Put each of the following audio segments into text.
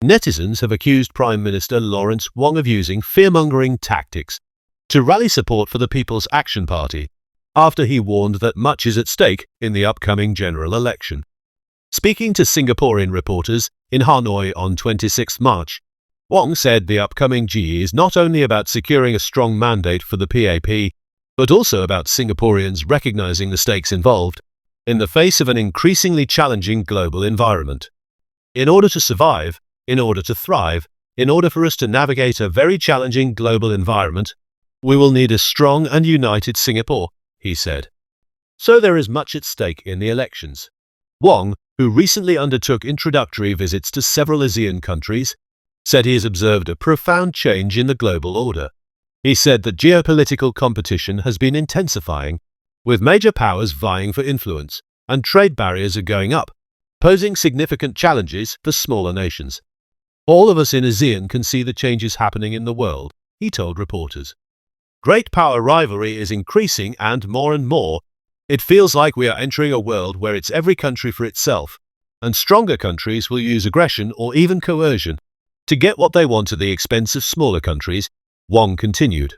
Netizens have accused Prime Minister Lawrence Wong of using fearmongering tactics to rally support for the People's Action Party, after he warned that much is at stake in the upcoming general election. Speaking to Singaporean reporters in Hanoi on 26 March, Wong said the upcoming GE is not only about securing a strong mandate for the PAP, but also about Singaporeans recognizing the stakes involved in the face of an increasingly challenging global environment. In order to survive, in order to thrive, in order for us to navigate a very challenging global environment, we will need a strong and united Singapore, he said. So there is much at stake in the elections. Wong, who recently undertook introductory visits to several ASEAN countries, said he has observed a profound change in the global order. He said that geopolitical competition has been intensifying, with major powers vying for influence, and trade barriers are going up, posing significant challenges for smaller nations. All of us in ASEAN can see the changes happening in the world, he told reporters. Great power rivalry is increasing and more, it feels like we are entering a world where it's every country for itself, and stronger countries will use aggression or even coercion to get what they want at the expense of smaller countries, Wong continued.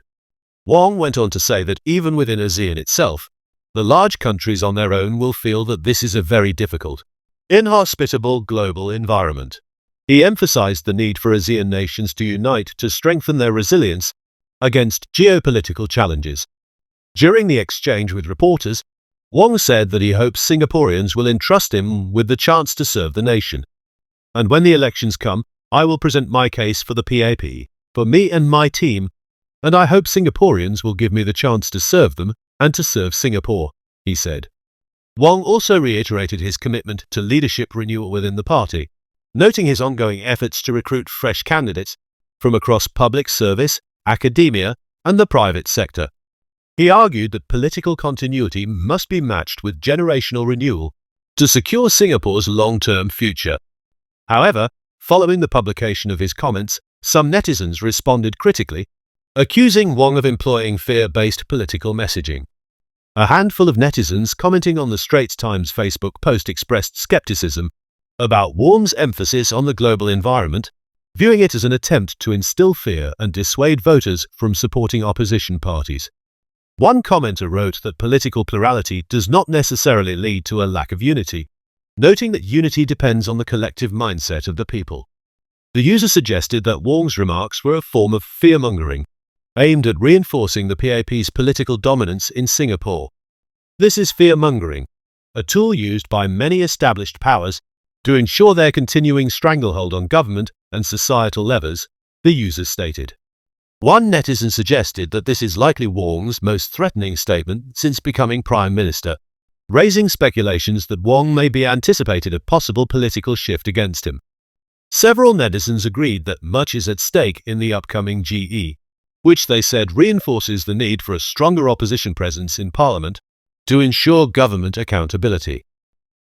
Wong went on to say that even within ASEAN itself, the large countries on their own will feel that this is a very difficult, inhospitable global environment. He emphasized the need for ASEAN nations to unite to strengthen their resilience against geopolitical challenges. During the exchange with reporters, Wong said that he hopes Singaporeans will entrust him with the chance to serve the nation. And when the elections come, I will present my case for the PAP, for me and my team, and I hope Singaporeans will give me the chance to serve them and to serve Singapore, he said. Wong also reiterated his commitment to leadership renewal within the party, noting his ongoing efforts to recruit fresh candidates from across public service, academia, and the private sector. He argued that political continuity must be matched with generational renewal to secure Singapore's long-term future. However, following the publication of his comments, some netizens responded critically, accusing Wong of employing fear-based political messaging. A handful of netizens commenting on the Straits Times Facebook post expressed skepticism about Wong's emphasis on the global environment, viewing it as an attempt to instill fear and dissuade voters from supporting opposition parties. One commenter wrote that political plurality does not necessarily lead to a lack of unity, noting that unity depends on the collective mindset of the people. The user suggested that Wong's remarks were a form of fearmongering, aimed at reinforcing the PAP's political dominance in Singapore. This is fearmongering, a tool used by many established powers to ensure their continuing stranglehold on government and societal levers, the user stated. One netizen suggested that this is likely Wong's most threatening statement since becoming Prime Minister, raising speculations that Wong may be anticipated a possible political shift against him. Several netizens agreed that much is at stake in the upcoming GE, which they said reinforces the need for a stronger opposition presence in Parliament to ensure government accountability.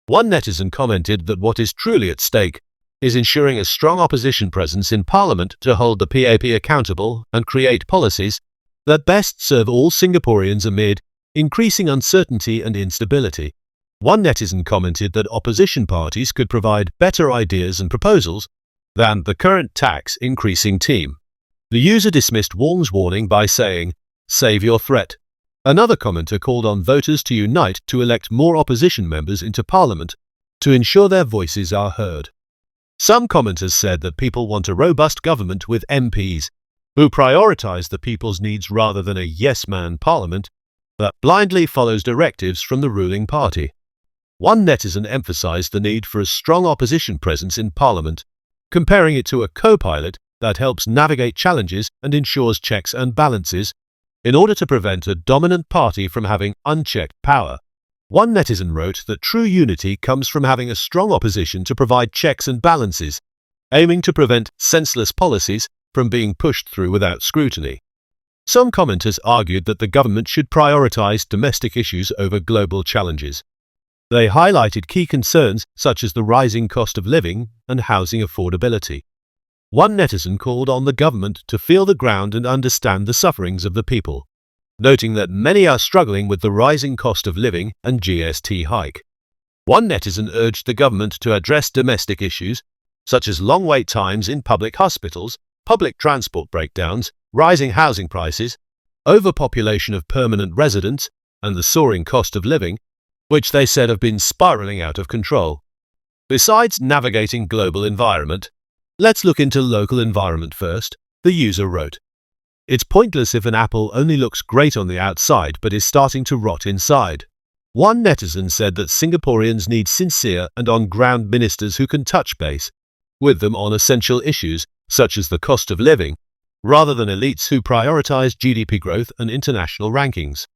One netizen commented that what is truly at stake is ensuring a strong opposition presence in Parliament to hold the PAP accountable and create policies that best serve all Singaporeans amid increasing uncertainty and instability. One netizen commented that opposition parties could provide better ideas and proposals than the current tax increasing team. The user dismissed Wong's warning by saying, "Save your threat." Another commenter called on voters to unite to elect more opposition members into Parliament to ensure their voices are heard. Some commenters said that people want a robust government with MPs who prioritise the people's needs rather than a yes-man Parliament that blindly follows directives from the ruling party. One netizen emphasised the need for a strong opposition presence in Parliament, comparing it to a co-pilot that helps navigate challenges and ensures checks and balances in order to prevent a dominant party from having unchecked power. One netizen wrote that true unity comes from having a strong opposition to provide checks and balances, aiming to prevent senseless policies from being pushed through without scrutiny. Some commenters argued that the government should prioritise domestic issues over global challenges. They highlighted key concerns such as the rising cost of living and housing affordability. One netizen called on the government to feel the ground and understand the sufferings of the people, noting that many are struggling with the rising cost of living and GST hike. One netizen urged the government to address domestic issues such as long wait times in public hospitals, public transport breakdowns, rising housing prices, overpopulation of permanent residents, and the soaring cost of living, which they said have been spiraling out of control. Besides navigating global environment, let's look into local environment first, the user wrote. It's pointless if an apple only looks great on the outside but is starting to rot inside. One netizen said that Singaporeans need sincere and on-ground ministers who can touch base with them on essential issues such as the cost of living, rather than elites who prioritize GDP growth and international rankings.